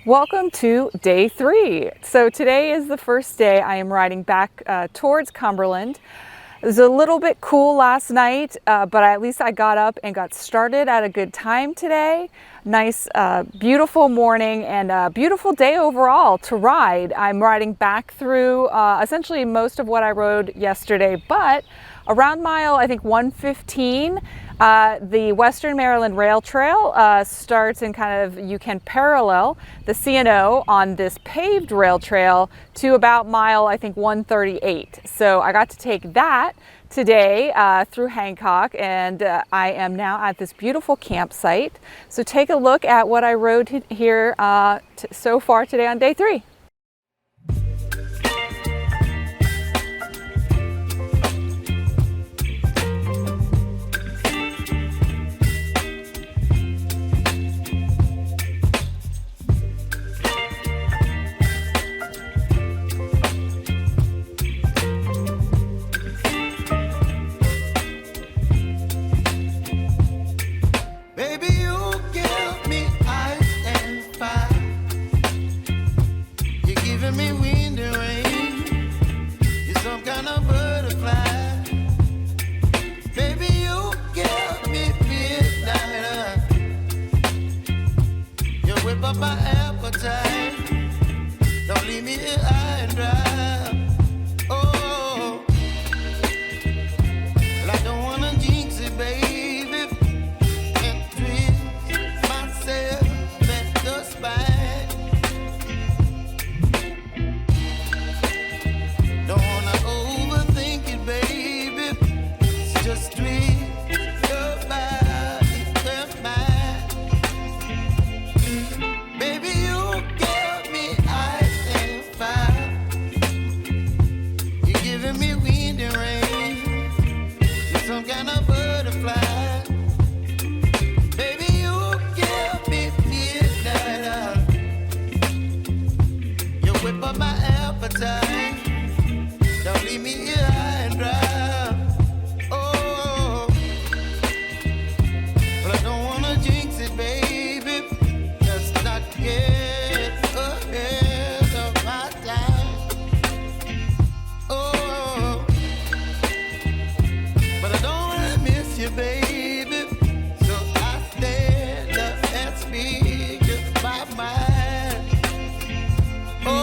Welcome to day 3. So today is the first day I am riding back towards Cumberland. It was a little bit cool last night, but at least I got up and got started at a good time today. Nice, beautiful morning and a beautiful day overall to ride. I'm riding back through essentially most of what I rode yesterday, but around mile, I think 115, the Western Maryland Rail Trail starts and you can parallel the C&O on this paved rail trail to about mile, I think 138. So I got to take that today through Hancock, and I am now at this beautiful campsite. So take a look at what I rode here so far today on day 3. My appetite, don't leave me here high and dry. Oh, well, I don't wanna jinx it, baby, and twist myself at the spine. Don't wanna overthink it, baby. It's just twist your body and mine. Some kind of butterfly. Baby, you give me midnight. You whip up my appetite. Don't leave me here high and dry. Oh, but I don't wanna jinx it, baby. Let's not get ahead of my time. Oh, but I don't wanna miss you, baby. So I stand up and speak just my mind. Oh.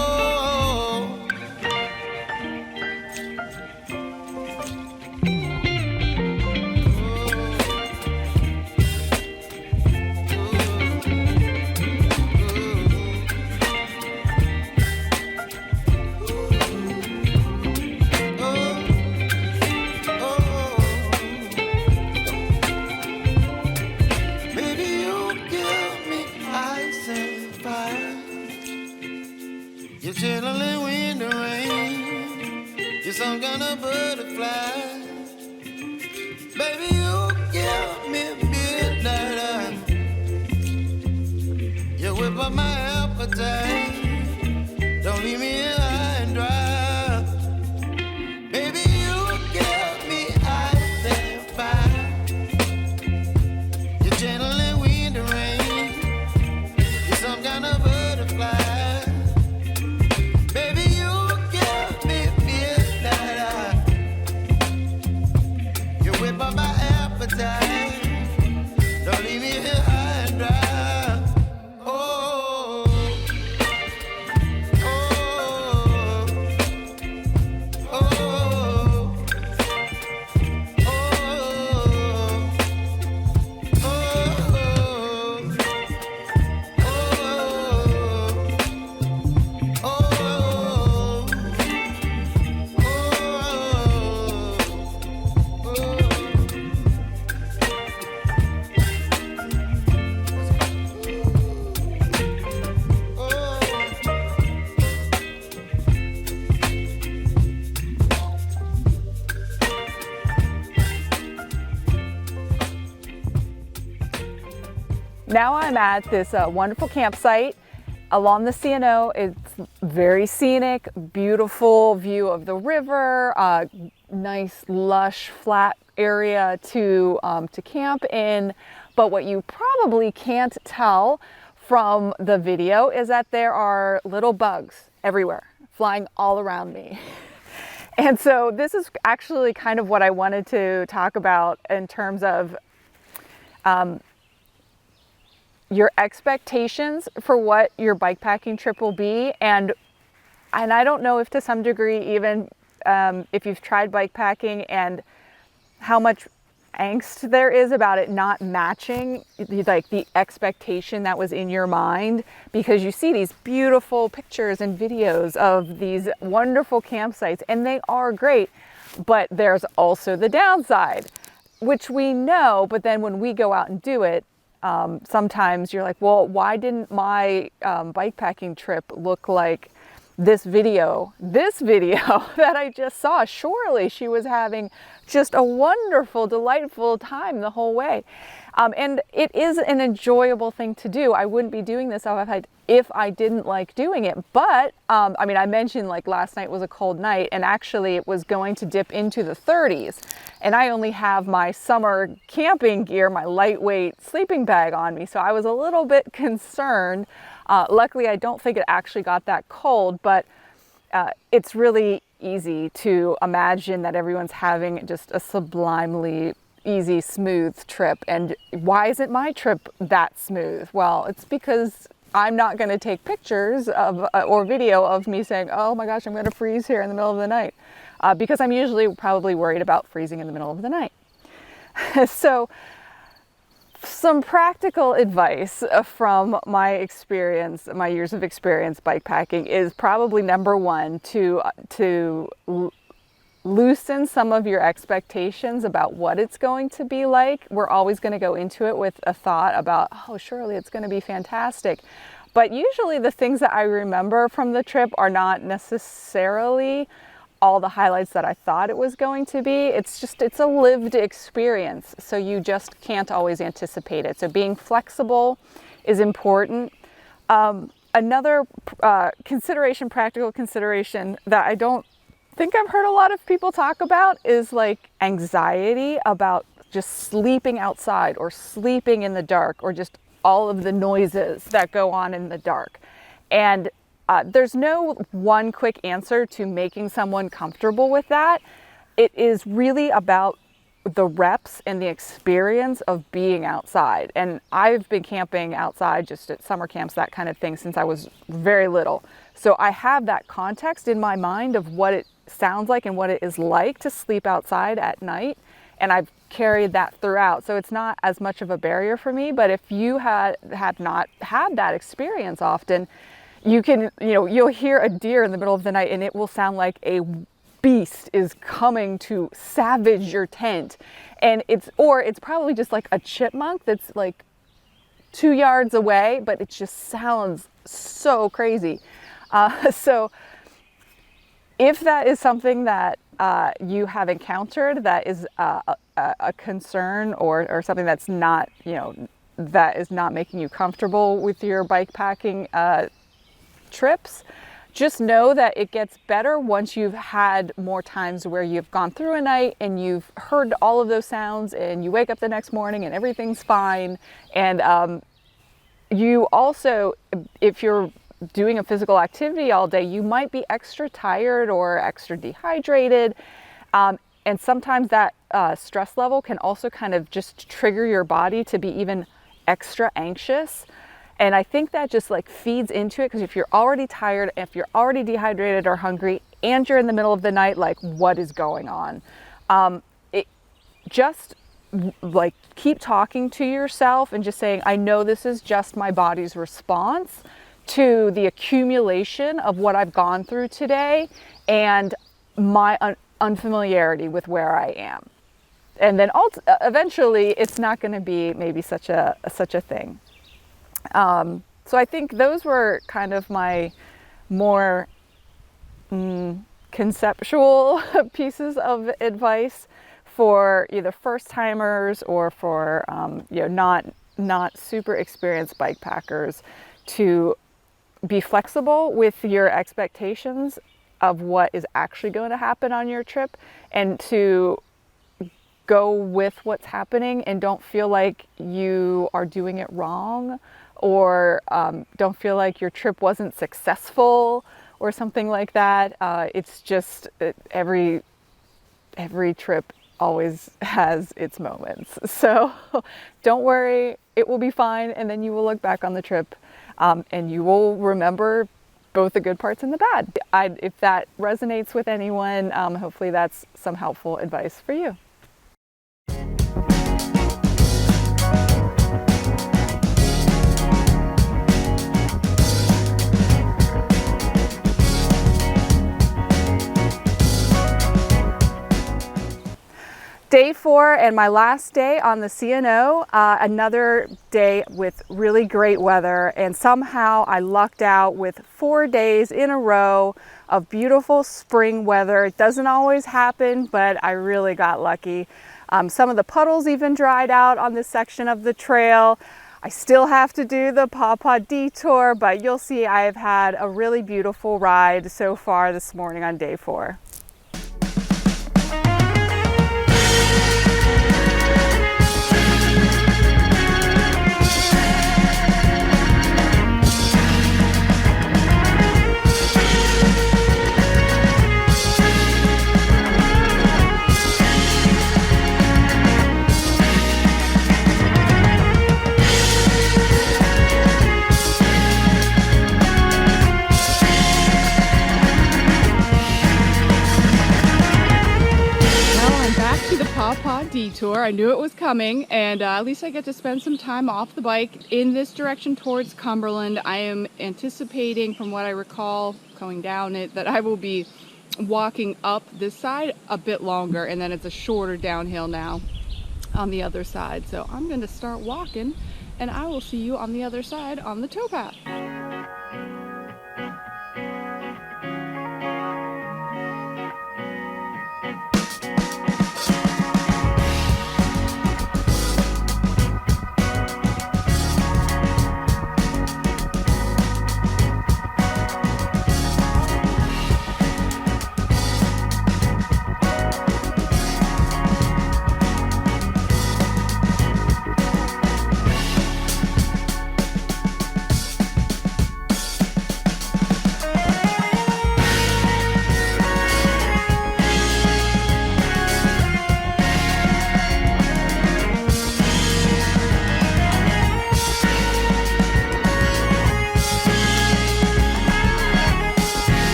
You're chilling wind and rain. You're some kind of butterfly. Baby, you give me midnight. You whip up my appetite. Don't leave me here high and dry. Baby, you give me ice and fire. You're chilling wind and rain. You're some kind of butterfly. My appetite, don't leave me here high and dry. Oh, oh, oh, oh, Now I'm at this wonderful campsite along the C&O. It's very scenic, beautiful view of the river, nice lush flat area to camp in. But what you probably can't tell from the video is that there are little bugs everywhere, flying all around me. And so this is actually kind of what I wanted to talk about in terms of your expectations for what your bikepacking trip will be. And I don't know if to some degree, even if you've tried bikepacking, and how much angst there is about it not matching like the expectation that was in your mind, because you see these beautiful pictures and videos of these wonderful campsites, and they are great, but there's also the downside, which we know. But then when we go out and do it, sometimes you're like, well, why didn't my bikepacking trip look like this video that I just saw? Surely she was having just a wonderful, delightful time the whole way. And it is an enjoyable thing to do. I wouldn't be doing this if I didn't like doing it. But I mean, I mentioned like last night was a cold night, and actually it was going to dip into the 30s. And I only have my summer camping gear, my lightweight sleeping bag on me. So I was a little bit concerned. Luckily, I don't think it actually got that cold, but it's really easy to imagine that everyone's having just a sublimely easy, smooth trip. And why isn't my trip that smooth? Well, it's because I'm not going to take pictures of or video of me saying, oh my gosh, I'm going to freeze here in the middle of the night, because I'm usually probably worried about freezing in the middle of the night. So some practical advice from my experience, my years of experience bikepacking, is probably number one, to loosen some of your expectations about what it's going to be like. We're always going to go into it with a thought about, oh, surely it's going to be fantastic. But usually the things that I remember from the trip are not necessarily all the highlights that I thought it was going to be. It's a lived experience, so you just can't always anticipate it. So being flexible is important. Another practical consideration that I don't think I've heard a lot of people talk about is like anxiety about just sleeping outside or sleeping in the dark, or just all of the noises that go on in the dark. And there's no one quick answer to making someone comfortable with that. It is really about the reps and the experience of being outside. And I've been camping outside, just at summer camps, that kind of thing, since I was very little. So I have that context in my mind of what it sounds like and what it is like to sleep outside at night. And I've carried that throughout. So it's not as much of a barrier for me. But if you have not had that experience often, you'll hear a deer in the middle of the night and it will sound like a beast is coming to savage your tent. And it's probably just like a chipmunk that's like 2 yards away, but it just sounds so crazy. So if that is something that you have encountered that is a concern, or something that's not, that is not making you comfortable with your bikepacking trips, just know that it gets better once you've had more times where you've gone through a night and you've heard all of those sounds, and you wake up the next morning and everything's fine. And you also, if you're doing a physical activity all day, you might be extra tired or extra dehydrated. And sometimes that stress level can also kind of just trigger your body to be even extra anxious. And I think that just like feeds into it, because if you're already tired, if you're already dehydrated or hungry, and you're in the middle of the night, like, what is going on? Just like keep talking to yourself and just saying, I know this is just my body's response to the accumulation of what I've gone through today and my unfamiliarity with where I am. And then eventually it's not going to be maybe such a thing. So I think those were kind of my more conceptual pieces of advice for either first timers or for not super experienced bikepackers, to be flexible with your expectations of what is actually going to happen on your trip, and to go with what's happening and don't feel like you are doing it wrong or don't feel like your trip wasn't successful or something like that. It's just every trip always has its moments. So don't worry, it will be fine. And then you will look back on the trip and you will remember both the good parts and the bad. If that resonates with anyone, hopefully that's some helpful advice for you. Day 4 and my last day on the C&O, another day with really great weather, and somehow I lucked out with 4 days in a row of beautiful spring weather. It doesn't always happen, but I really got lucky. Some of the puddles even dried out on this section of the trail. I still have to do the Paw Paw detour, but you'll see I have had a really beautiful ride so far this morning on day 4. Paw Paw detour. I knew it was coming, and at least I get to spend some time off the bike in this direction towards Cumberland. I am anticipating, from what I recall going down it, that I will be walking up this side a bit longer, and then it's a shorter downhill now on the other side. So I'm going to start walking, and I will see you on the other side on the towpath.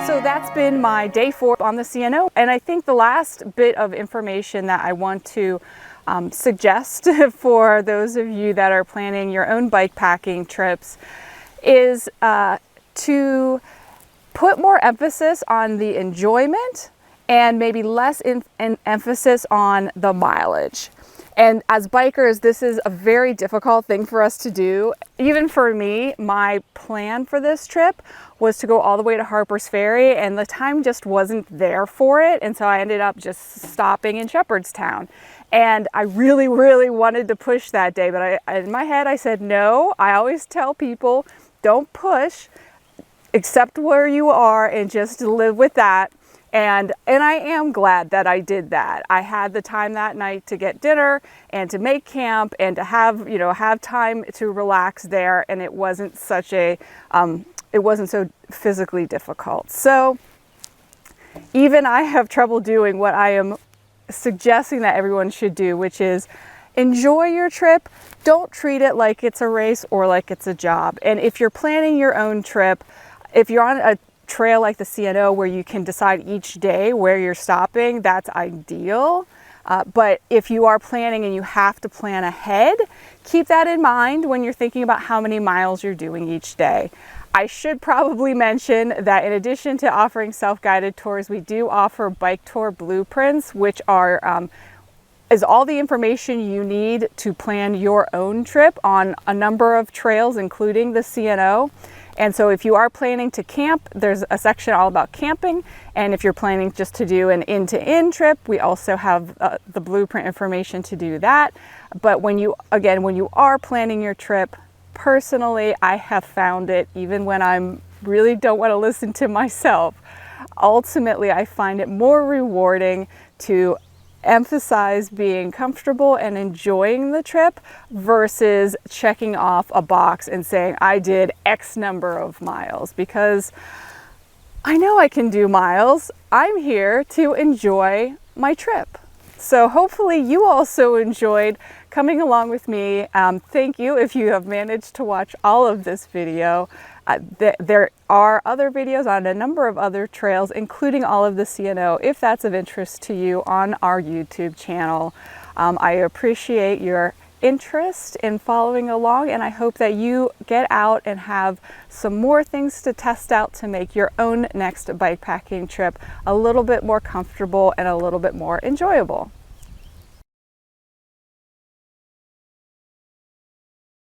So that's been my day 4 on the C&O, and I think the last bit of information that I want to suggest for those of you that are planning your own bike packing trips is to put more emphasis on the enjoyment and maybe less emphasis on the mileage. And as bikers, this is a very difficult thing for us to do. Even for me, my plan for this trip was to go all the way to Harper's Ferry, and the time just wasn't there for it. And so I ended up just stopping in Shepherdstown. And I really, really wanted to push that day, but in my head I said no. I always tell people, don't push, accept where you are and just live with that. And I am glad that I did that. I had the time that night to get dinner and to make camp and to have time to relax there, and it wasn't such a it wasn't so physically difficult. So even I have trouble doing what I am suggesting that everyone should do, which is enjoy your trip. Don't treat it like it's a race or like it's a job. And if you're planning your own trip, if you're on a trail like the C&O where you can decide each day where you're stopping, that's ideal. But if you are planning and you have to plan ahead, keep that in mind when you're thinking about how many miles you're doing each day. I should probably mention that in addition to offering self-guided tours, we do offer bike tour blueprints, which is all the information you need to plan your own trip on a number of trails, including the C&O. And so if you are planning to camp, there's a section all about camping. And if you're planning just to do an in-to-in trip, we also have the blueprint information to do that. But when you are planning your trip, personally, I have found it, even when I'm really don't want to listen to myself, ultimately I find it more rewarding to emphasize being comfortable and enjoying the trip versus checking off a box and saying I did X number of miles, because I know I can do miles. I'm here to enjoy my trip. So hopefully you also enjoyed coming along with me. Thank you if you have managed to watch all of this video. There are other videos on a number of other trails, including all of the C&O, if that's of interest to you, on our YouTube channel. I appreciate your interest in following along, and I hope that you get out and have some more things to test out to make your own next bikepacking trip a little bit more comfortable and a little bit more enjoyable.